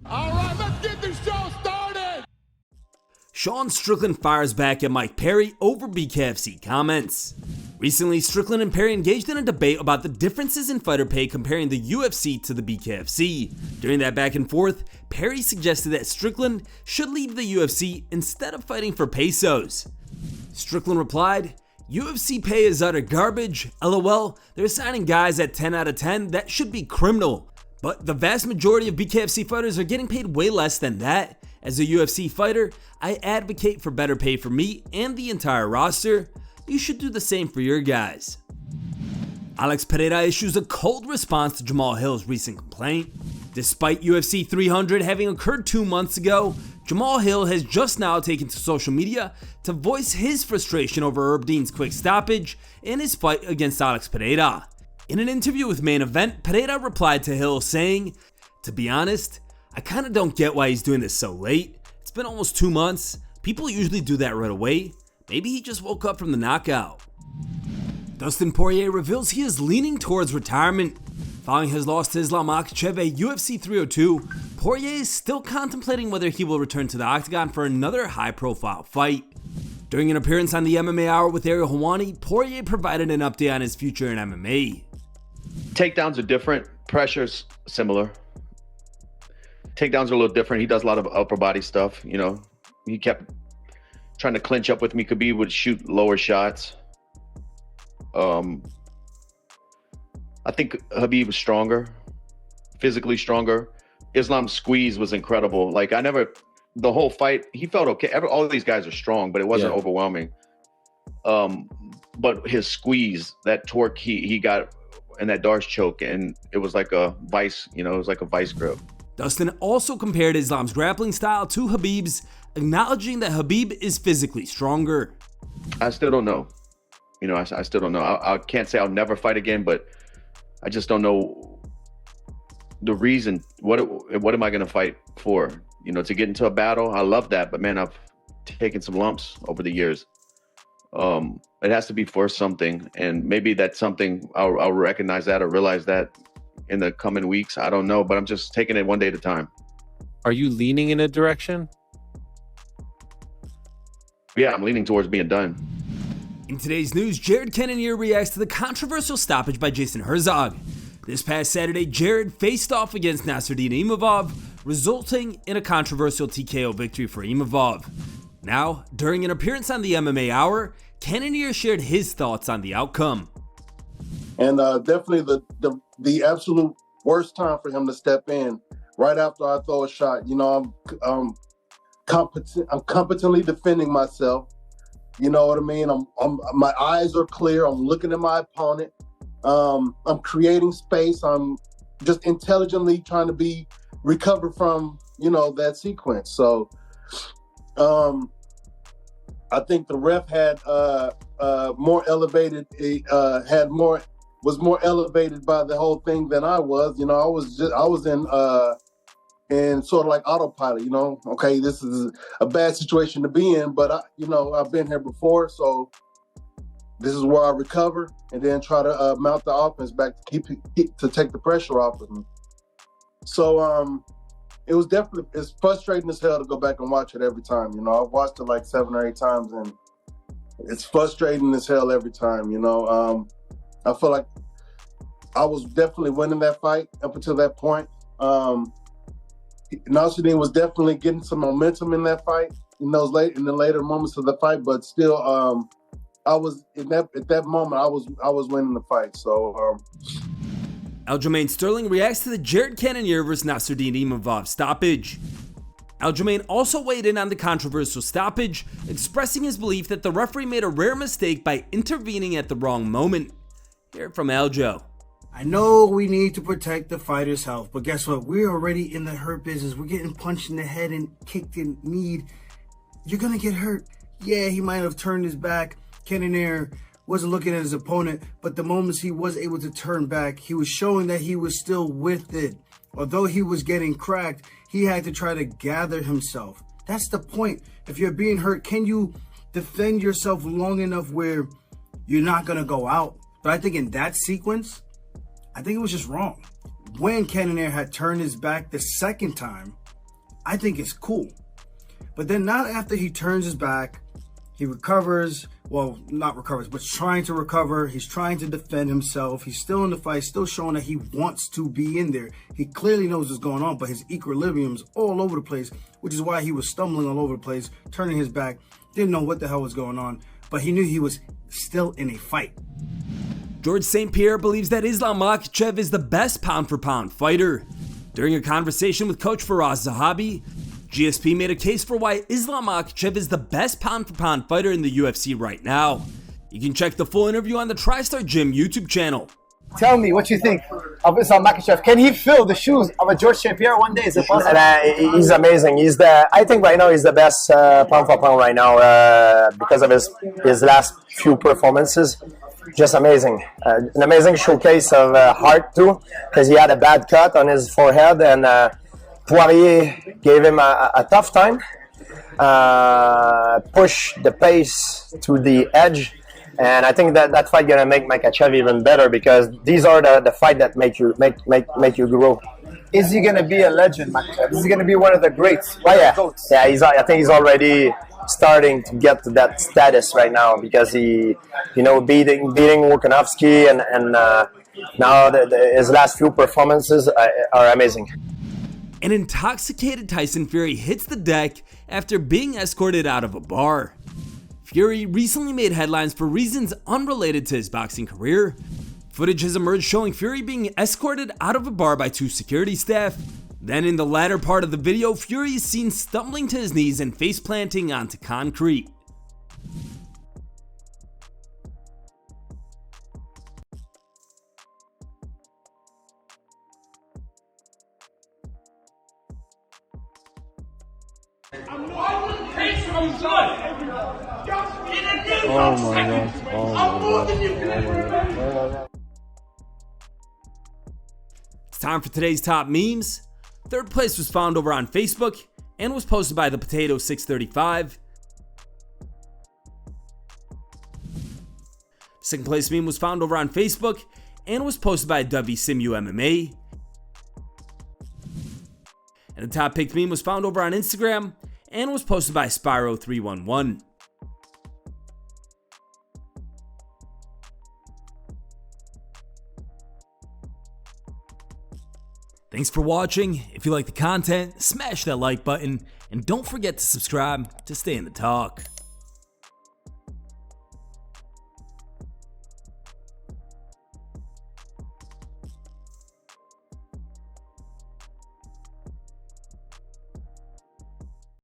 All right, let's get this show started. Sean Strickland fires back at Mike Perry over BKFC comments. Recently, Strickland and Perry engaged in a debate about the differences in fighter pay comparing the UFC to the BKFC. During that back and forth, Perry suggested that Strickland should leave the UFC instead of fighting for pesos. Strickland replied, "UFC pay is utter garbage. LOL, they're signing guys at 10 out of 10. That should be criminal. But the vast majority of BKFC fighters are getting paid way less than that. As a UFC fighter, I advocate for better pay for me and the entire roster. You should do the same for your guys." Alex Pereira issues a cold response to Jamahal Hill's recent complaint. Despite UFC 300 having occurred 2 months ago, Jamahal Hill has just now taken to social media to voice his frustration over Dean's quick stoppage in his fight against Alex Pereira. In an interview with Main Event, Pereira replied to Hill saying, "To be honest, I kinda don't get why he's doing this so late. It's been almost 2 months. People usually do that right away. Maybe he just woke up from the knockout." Dustin Poirier reveals he is leaning towards retirement. Following his loss to Islam Makhachev at UFC 302, Poirier is still contemplating whether he will return to the octagon for another high-profile fight. During an appearance on the MMA Hour with Ariel Helwani, Poirier provided an update on his future in MMA. Takedowns are different. Pressure's similar. Takedowns are a little different. He does a lot of upper body stuff, you know. He kept trying to clinch up with me. Khabib would shoot lower shots. I think Khabib was stronger, physically stronger. Islam's squeeze was incredible. Like, the whole fight, he felt okay. All of these guys are strong, but it wasn't overwhelming. But his squeeze, that torque he got in that Darce choke, and it was like a vice, you know, it was like a vice grip. Dustin also compared Islam's grappling style to Khabib's, acknowledging that Khabib is physically stronger. I still don't know. You know, I still don't know. I can't say I'll never fight again, but I just don't know the reason. What am I going to fight for? You know, to get into a battle? I love that, but man, I've taken some lumps over the years. It has to be for something, and maybe that's something I'll recognize that or realize that in the coming weeks. I don't know, but I'm just taking it one day at a time. Are you leaning in a direction? Yeah, I'm leaning towards being done. In today's news, Jared Cannonier reacts to the controversial stoppage by Jason HERZOG. This past Saturday, Jared faced off against Nassourdine Imanov, resulting in a controversial TKO victory for Imanov. Now, during an appearance on the MMA Hour, Cannonier shared his thoughts on the outcome. And definitely the absolute worst time for him to step in right after I throw a shot. You know, I'm competently defending myself. You know what I mean? My eyes are clear. I'm looking at my opponent. I'm creating space. I'm just intelligently trying to recover from, you know, that sequence. So I think the ref had more elevated, was more elevated by the whole thing than I was. You know, I was in sort of like autopilot, you know. Okay, this is a bad situation to be in, but I've been here before, so this is where I recover and then try to mount the offense back to take the pressure off of me. So it's frustrating as hell to go back and watch it every time. You know, I've watched it like 7 or 8 times, and it's frustrating as hell every time. You know, I feel like I was definitely winning that fight up until that point. Nassourdine was definitely getting some momentum in that fight in the later moments of the fight, but still, I was at that moment I was winning the fight. So. Aljamain Sterling reacts to the Jared Cannonier vs. Nassourdine Imanov stoppage. Aljamain also weighed in on the controversial stoppage, expressing his belief that the referee made a rare mistake by intervening at the wrong moment. Hear it from Aljo. I know we need to protect the fighter's health, but guess what? We're already in the hurt business. We're getting punched in the head and kicked and kneed. You're going to get hurt. Yeah, he might have turned his back. Cannonier wasn't looking at his opponent, but the moments he was able to turn back, he was showing that he was still with it. Although he was getting cracked, he had to try to gather himself. That's the point. If you're being hurt, can you defend yourself long enough where you're not going to go out? But I think in that sequence, I think it was just wrong. When Cannonier had turned his back the second time, I think it's cool. But then not after he turns his back, he recovers, well, not recovers, but trying to recover. He's trying to defend himself. He's still in the fight, still showing that he wants to be in there. He clearly knows what's going on, but his equilibrium's all over the place, which is why he was stumbling all over the place, turning his back, didn't know what the hell was going on, but he knew he was still in a fight. George St. Pierre believes that Islam Makhachev is the best pound-for-pound fighter. During a conversation with coach Firas Zahabi, GSP made a case for why Islam Makhachev is the best pound-for-pound fighter in the UFC right now. You can check the full interview on the TriStar Gym YouTube channel. Tell me what you think of Islam Makhachev. Can he fill the shoes of a George St. Pierre one day? Is it possible? He's amazing. I think right now he's the best pound for pound right now because of his last few performances. Just amazing. An amazing showcase of heart too, because he had a bad cut on his forehead, and Poirier gave him a tough time. Pushed the pace to the edge. And I think that fight gonna make Makhachev even better, because these are the fight that make you grow. Is he gonna be a legend, Makhachev? Is he gonna be one of the greats? Oh yeah, I think he's already starting to get to that status right now, because he, beating Volkanovski and now his last few performances are amazing. An intoxicated Tyson Fury hits the deck after being escorted out of a bar. Fury recently made headlines for reasons unrelated to his boxing career. Footage has emerged showing Fury being escorted out of a bar by 2 security staff. Then in the latter part of the video, Fury is seen stumbling to his knees and face planting onto concrete. Oh my God. Oh my God. It's time for today's top memes. Third place was found over on Facebook and was posted by the Potato 635. Second place meme was found over on Facebook and was posted by WSimu MMA. And the top picked meme was found over on Instagram and was posted by Spyro311. Thanks for watching. If you like the content, smash that like button and don't forget to subscribe to stay in the talk.